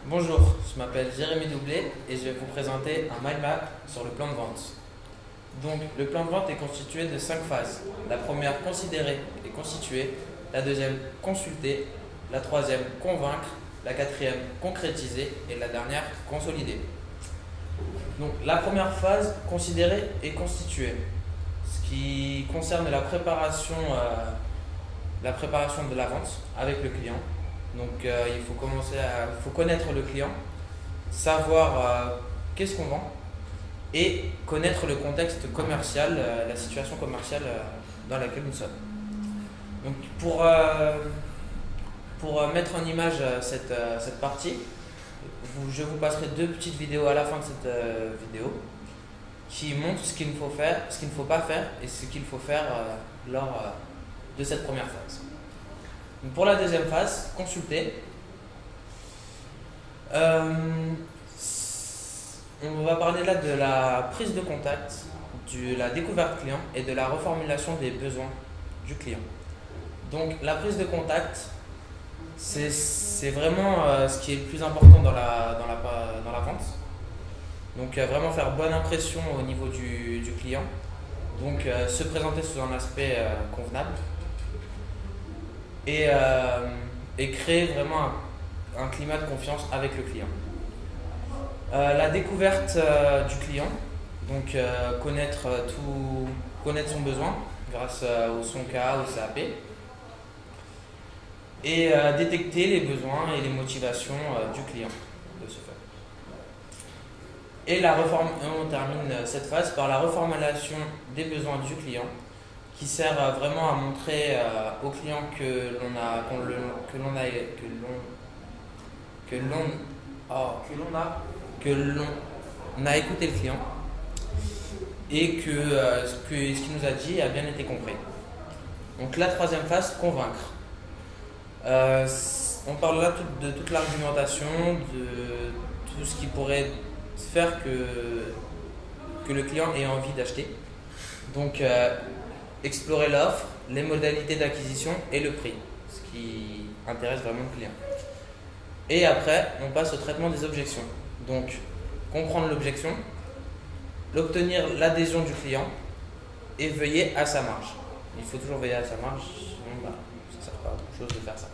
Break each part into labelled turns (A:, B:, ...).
A: Bonjour, je m'appelle Jérémy Doublé et je vais vous présenter un mind map sur le plan de vente. Donc, le plan de vente est constitué de 5 phases. La première, considérer et constituer. La deuxième, consulter. La troisième, convaincre. La quatrième, concrétiser. Et la dernière, consolider. Donc, la première phase, considérer et constituer. Ce qui concerne la préparation de la vente avec le client. Donc il faut connaître le client, savoir qu'est-ce qu'on vend et connaître le contexte commercial, la situation commerciale dans laquelle nous sommes. Donc pour mettre en image cette partie, je vous passerai deux petites vidéos à la fin de cette vidéo qui montrent ce qu'il faut faire, ce qu'il ne faut pas faire et ce qu'il faut faire lors de cette première phase. Donc pour la deuxième phase, consulter. On va parler là de la prise de contact, de la découverte client et de la reformulation des besoins du client. Donc la prise de contact, c'est vraiment ce qui est le plus important dans la vente. Donc vraiment faire bonne impression au niveau du client. Donc se présenter sous un aspect convenable. Et créer vraiment un climat de confiance avec le client. La découverte du client, donc connaître son besoin grâce au son K, au CAP, et détecter les besoins et les motivations du client de ce fait. Et on termine cette phase par la reformulation des besoins du client, qui sert vraiment à montrer au client que l'on a écouté le client et que ce qu'il nous a dit a bien été compris. Donc la troisième phase, convaincre. On parle là de toute l'argumentation, de tout ce qui pourrait faire que le client ait envie d'acheter. Donc explorer l'offre, les modalités d'acquisition et le prix, ce qui intéresse vraiment le client. Et après, on passe au traitement des objections. Donc, comprendre l'objection, obtenir l'adhésion du client et veiller à sa marge. Il faut toujours veiller à sa marge, sinon ça ne sert pas à grand chose de faire ça.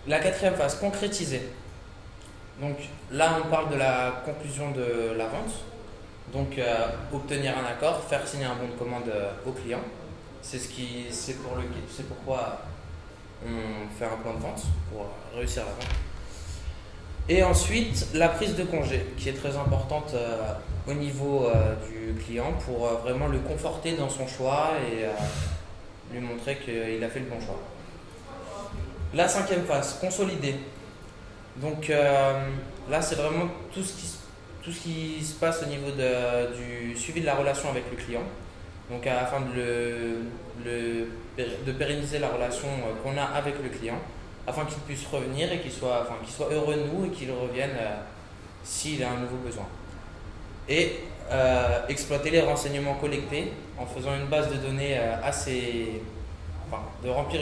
A: La quatrième phase, concrétiser. Donc là, on parle de la conclusion de la vente. Donc obtenir un accord, faire signer un bon de commande au client, c'est pourquoi on fait un plan de vente pour réussir la vente. Et ensuite la prise de congé qui est très importante au niveau du client pour vraiment le conforter dans son choix et lui montrer qu'il a fait le bon choix. La cinquième phase, consolider. Donc là c'est vraiment tout ce qui se passe au niveau du suivi de la relation avec le client, donc afin de pérenniser la relation qu'on a avec le client, afin qu'il puisse revenir et qu'il soit heureux de nous et qu'il revienne s'il a un nouveau besoin. Et exploiter les renseignements collectés en faisant une base de données de remplir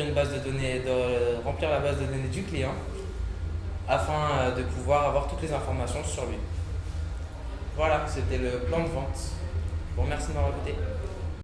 A: la base de données du client afin de pouvoir avoir toutes les informations sur lui. Voilà, c'était le plan de vente. Bon, merci de m'avoir écouté.